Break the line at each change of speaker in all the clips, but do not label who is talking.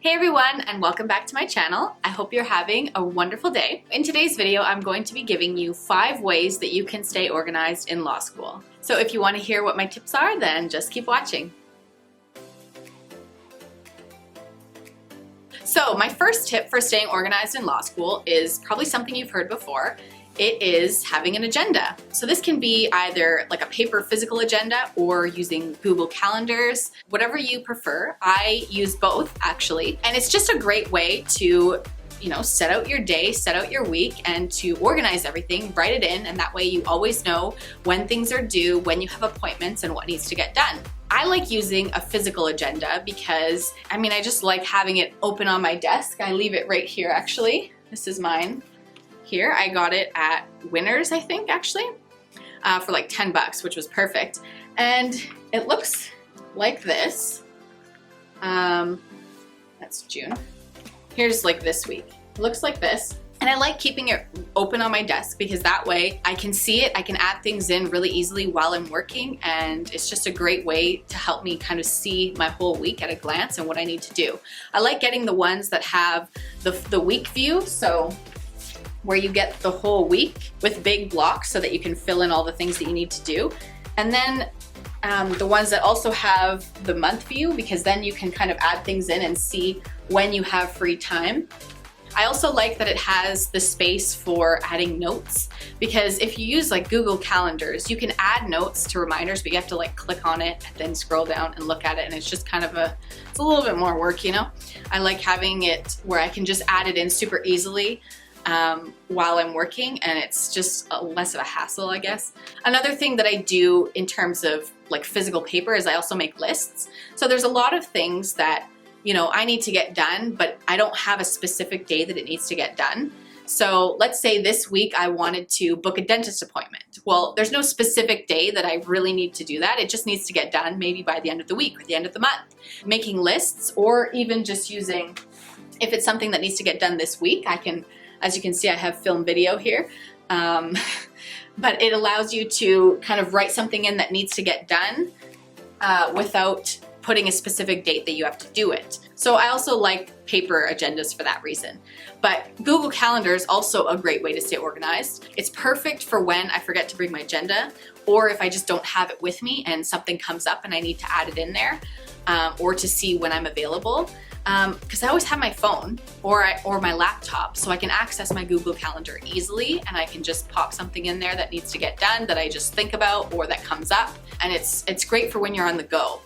Hey everyone, and welcome back to my channel. I hope you're having a wonderful day. In today's video, I'm going to be giving you 5 ways that you can stay organized in law school. So if you want to hear what my tips are, then just keep watching. So my first tip for staying organized in law school is probably something you've heard before. It is having an agenda. So this can be either like a paper physical agenda or using Google Calendars, whatever you prefer. I use both actually. And it's just a great way to, set out your day, set out your week, and to organize everything, write it in, and that way you always know when things are due, when you have appointments, and what needs to get done. I like using a physical agenda because, I just like having it open on my desk. I leave it right here actually. This is mine. Here, I got it at Winners, I think, actually, for like 10 bucks, which was perfect. And it looks like this. That's June. Here's like this week. It looks like this. And I like keeping it open on my desk because that way I can see it, I can add things in really easily while I'm working, and it's just a great way to help me kind of see my whole week at a glance and what I need to do. I like getting the ones that have the week view, so where you get the whole week with big blocks so that you can fill in all the things that you need to do. And then the ones that also have the month view, because then you can kind of add things in and see when you have free time. I also like that it has the space for adding notes, because if you use like Google Calendars, you can add notes to reminders, but you have to like click on it and then scroll down and look at it, and it's just kind of it's a little bit more work, I like having it where I can just add it in super easily while I'm working, and it's just less of a hassle, I guess. Another thing that I do in terms of like physical paper is I also make lists. So there's a lot of things that, I need to get done, but I don't have a specific day that it needs to get done. So let's say this week I wanted to book a dentist appointment. Well, there's no specific day that I really need to do that. It just needs to get done maybe by the end of the week or the end of the month. Making lists, or even just using, if it's something that needs to get done this week, I can, as you can see, I have film video here, but it allows you to kind of write something in that needs to get done without putting a specific date that you have to do it. So I also like paper agendas for that reason. But Google Calendar is also a great way to stay organized. It's perfect for when I forget to bring my agenda, or if I just don't have it with me and something comes up and I need to add it in there, or to see when I'm available. Because I always have my phone or my laptop, so I can access my Google Calendar easily, and I can just pop something in there that needs to get done that I just think about or that comes up, and it's great for when you're on the go.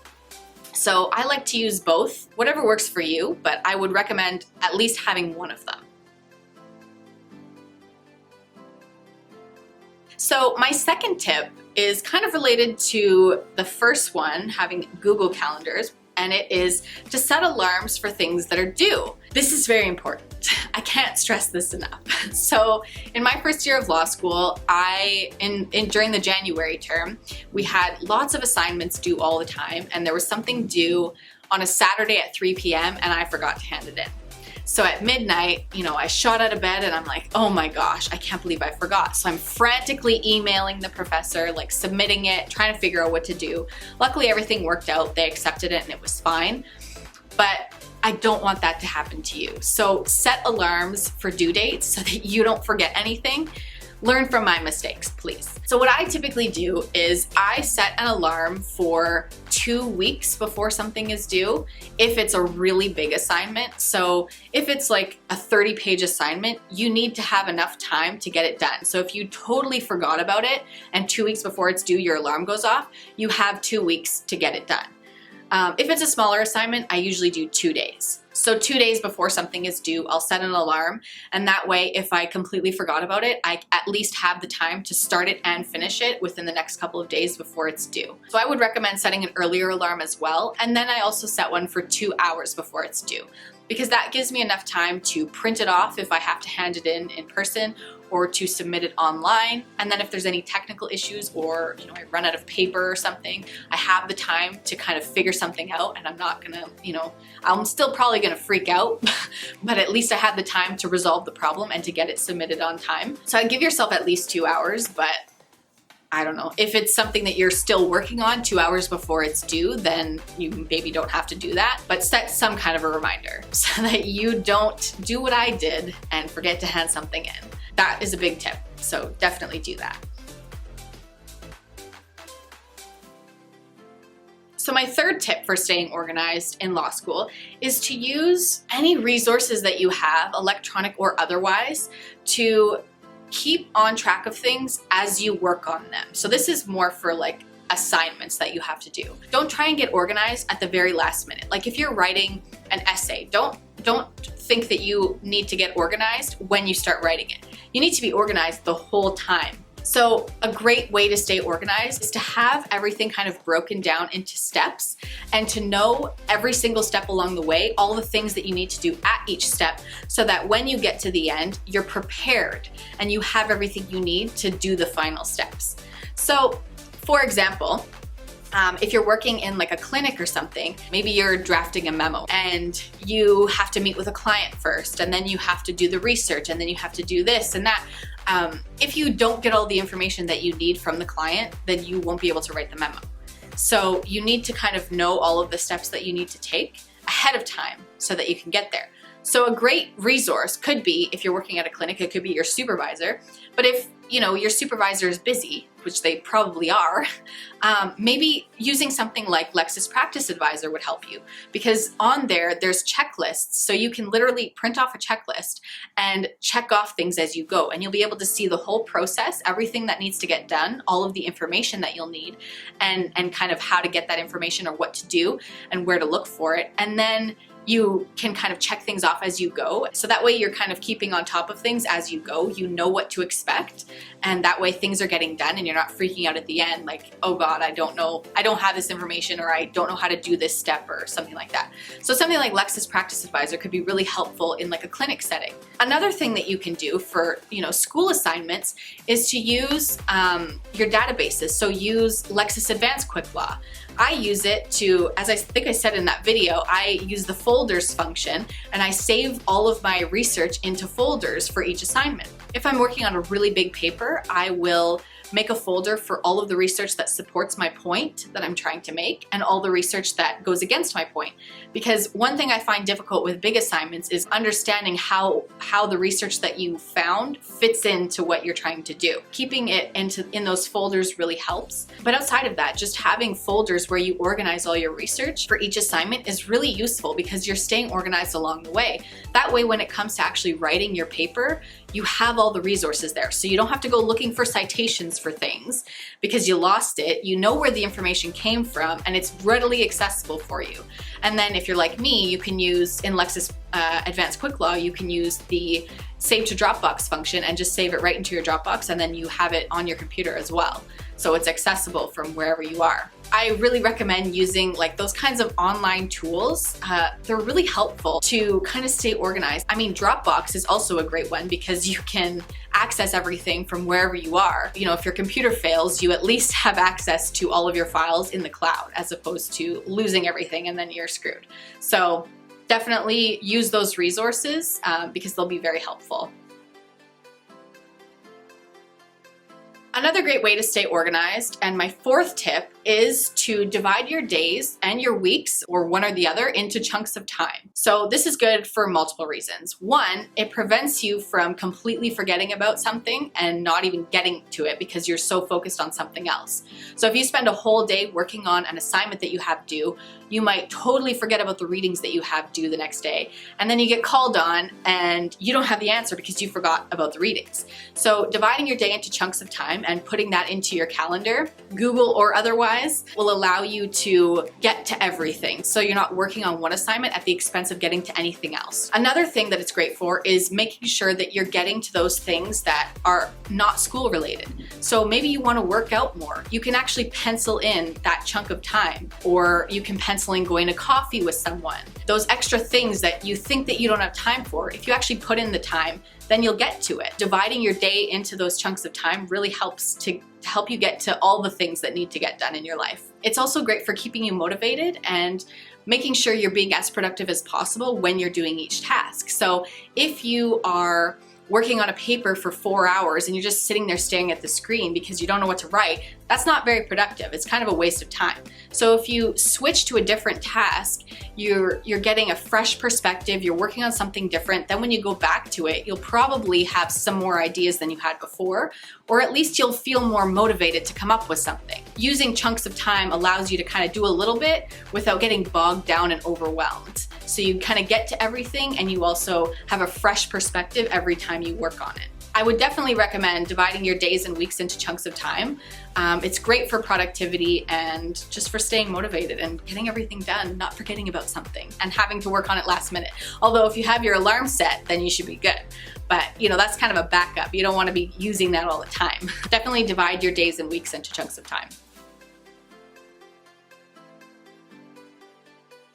So I like to use both, whatever works for you, but I would recommend at least having one of them. So my second tip is kind of related to the first one, having Google Calendars, and it is to set alarms for things that are due. This is very important. I can't stress this enough. So in my first year of law school, during the January term, we had lots of assignments due all the time, and there was something due on a Saturday at 3 p.m. and I forgot to hand it in. So at midnight, I shot out of bed and I'm like, oh my gosh, I can't believe I forgot. So I'm frantically emailing the professor, like submitting it, trying to figure out what to do. Luckily, everything worked out. They accepted it and it was fine. But I don't want that to happen to you. So set alarms for due dates so that you don't forget anything. Learn from my mistakes, please. So what I typically do is I set an alarm for 2 weeks before something is due if it's a really big assignment. So if it's like a 30-page assignment, you need to have enough time to get it done. So if you totally forgot about it and 2 weeks before it's due, your alarm goes off, you have 2 weeks to get it done. If it's a smaller assignment, I usually do 2 days. So 2 days before something is due, I'll set an alarm, and that way if I completely forgot about it, I at least have the time to start it and finish it within the next couple of days before it's due. So I would recommend setting an earlier alarm as well, and then I also set one for 2 hours before it's due, because that gives me enough time to print it off if I have to hand it in person, or to submit it online. And then if there's any technical issues, or I run out of paper or something, I have the time to kind of figure something out, and I'm not gonna, I'm still probably gonna freak out, but at least I had the time to resolve the problem and to get it submitted on time. So I'd give yourself at least 2 hours, but I don't know, if it's something that you're still working on 2 hours before it's due, then you maybe don't have to do that, but set some kind of a reminder so that you don't do what I did and forget to hand something in. That is a big tip, so definitely do that. So my third tip for staying organized in law school is to use any resources that you have, electronic or otherwise, to keep on track of things as you work on them. So this is more for like assignments that you have to do. Don't try and get organized at the very last minute. Like if you're writing an essay, don't think that you need to get organized when you start writing it. You need to be organized the whole time. So a great way to stay organized is to have everything kind of broken down into steps and to know every single step along the way, all the things that you need to do at each step, so that when you get to the end, you're prepared and you have everything you need to do the final steps. So for example, if you're working in like a clinic or something, maybe you're drafting a memo and you have to meet with a client first, and then you have to do the research, and then you have to do this and that. If you don't get all the information that you need from the client, then you won't be able to write the memo. So you need to kind of know all of the steps that you need to take ahead of time so that you can get there. So a great resource could be, if you're working at a clinic, it could be your supervisor. But if your supervisor is busy, which they probably are, maybe using something like Lexis Practice Advisor would help you, because on there's checklists. So you can literally print off a checklist and check off things as you go, and you'll be able to see the whole process, everything that needs to get done, all of the information that you'll need, and kind of how to get that information or what to do and where to look for it. And then you can kind of check things off as you go. So that way you're kind of keeping on top of things as you go. You know what to expect. And that way things are getting done and you're not freaking out at the end like, oh God, I don't know, I don't have this information, or I don't know how to do this step, or something like that. So something like Lexis Practice Advisor could be really helpful in like a clinic setting. Another thing that you can do for school assignments is to use your databases. So use Lexis Advanced Quick Law. I use it to, as I think I said in that video, I use the folders function and I save all of my research into folders for each assignment. If I'm working on a really big paper, I will make a folder for all of the research that supports my point that I'm trying to make and all the research that goes against my point. Because one thing I find difficult with big assignments is understanding how the research that you found fits into what you're trying to do. Keeping it in those folders really helps. But outside of that, just having folders where you organize all your research for each assignment is really useful, because you're staying organized along the way. That way, when it comes to actually writing your paper, you have all the resources there. So you don't have to go looking for citations for things because you lost it. You know where the information came from and it's readily accessible for you. And then if you're like me, you can use, in Lexis Advanced Quick Law, you can use the Save to Dropbox function and just save it right into your Dropbox, and then you have it on your computer as well. So it's accessible from wherever you are. I really recommend using like those kinds of online tools. They're really helpful to kind of stay organized. I mean, Dropbox is also a great one because you can access everything from wherever you are. If your computer fails, you at least have access to all of your files in the cloud, as opposed to losing everything and then you're screwed. So definitely use those resources because they'll be very helpful. Another great way to stay organized, and my fourth tip, is to divide your days and your weeks, or one or the other, into chunks of time. So this is good for multiple reasons. One, it prevents you from completely forgetting about something and not even getting to it because you're so focused on something else. So if you spend a whole day working on an assignment that you have due, you might totally forget about the readings that you have due the next day. And then you get called on and you don't have the answer because you forgot about the readings. So dividing your day into chunks of time and putting that into your calendar, Google or otherwise, will allow you to get to everything. So you're not working on one assignment at the expense of getting to anything else. Another thing that it's great for is making sure that you're getting to those things that are not school related. So maybe you want to work out more. You can actually pencil in that chunk of time, or you can pencil in going to coffee with someone. Those extra things that you think that you don't have time for, if you actually put in the time, then you'll get to it. Dividing your day into those chunks of time really helps to help you get to all the things that need to get done in your life. It's also great for keeping you motivated and making sure you're being as productive as possible when you're doing each task. So if you are working on a paper for 4 hours and you're just sitting there staring at the screen because you don't know what to write, that's not very productive. It's kind of a waste of time. So if you switch to a different task, you're getting a fresh perspective, you're working on something different, then when you go back to it, you'll probably have some more ideas than you had before, or at least you'll feel more motivated to come up with something. Using chunks of time allows you to kind of do a little bit without getting bogged down and overwhelmed. So you kind of get to everything and you also have a fresh perspective every time you work on it. I would definitely recommend dividing your days and weeks into chunks of time. It's great for productivity and just for staying motivated and getting everything done, not forgetting about something and having to work on it last minute. Although if you have your alarm set, then you should be good. But that's kind of a backup. You don't want to be using that all the time. Definitely divide your days and weeks into chunks of time.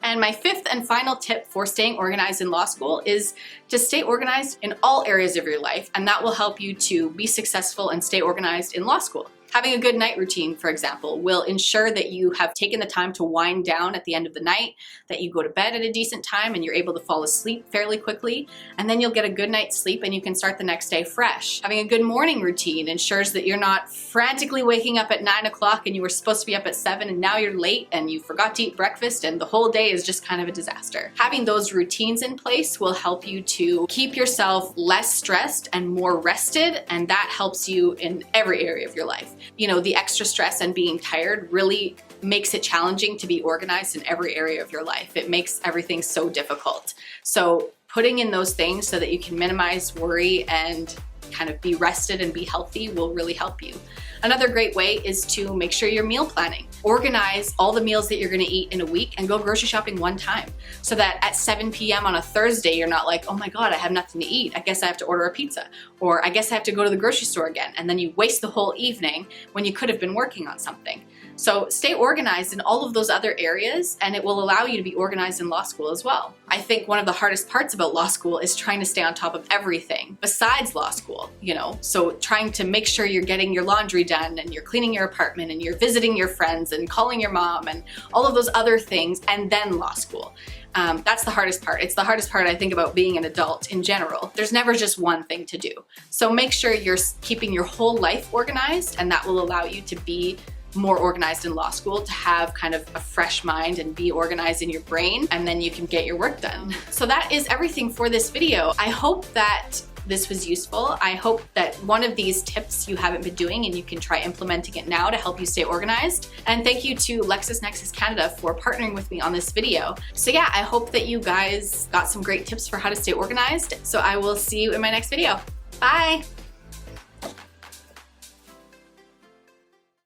And my fifth and final tip for staying organized in law school is to stay organized in all areas of your life, and that will help you to be successful and stay organized in law school. Having a good night routine, for example, will ensure that you have taken the time to wind down at the end of the night, that you go to bed at a decent time and you're able to fall asleep fairly quickly, and then you'll get a good night's sleep and you can start the next day fresh. Having a good morning routine ensures that you're not frantically waking up at 9 o'clock and you were supposed to be up at 7 and now you're late and you forgot to eat breakfast and the whole day is just kind of a disaster. Having those routines in place will help you to keep yourself less stressed and more rested, and that helps you in every area of your life. The extra stress and being tired really makes it challenging to be organized in every area of your life. It makes everything so difficult. So putting in those things so that you can minimize worry and kind of be rested and be healthy will really help you. Another great way is to make sure you're meal planning. Organize all the meals that you're gonna eat in a week and go grocery shopping one time so that at 7 p.m. on a Thursday, you're not like, oh my God, I have nothing to eat. I guess I have to order a pizza, or I guess I have to go to the grocery store again. And then you waste the whole evening when you could have been working on something. So stay organized in all of those other areas, and it will allow you to be organized in law school as well. I think one of the hardest parts about law school is trying to stay on top of everything besides law school, So trying to make sure you're getting your laundry done and you're cleaning your apartment and you're visiting your friends and calling your mom and all of those other things, and then law school. That's the hardest part. It's the hardest part, I think, about being an adult in general. There's never just one thing to do. So make sure you're keeping your whole life organized, and that will allow you to be more organized in law school, to have kind of a fresh mind and be organized in your brain, and then you can get your work done. So that is everything for this video. I hope that this was useful. I hope that one of these tips you haven't been doing and you can try implementing it now to help you stay organized. And thank you to LexisNexis Canada for partnering with me on this video. So yeah, I hope that you guys got some great tips for how to stay organized. So I will see you in my next video. Bye.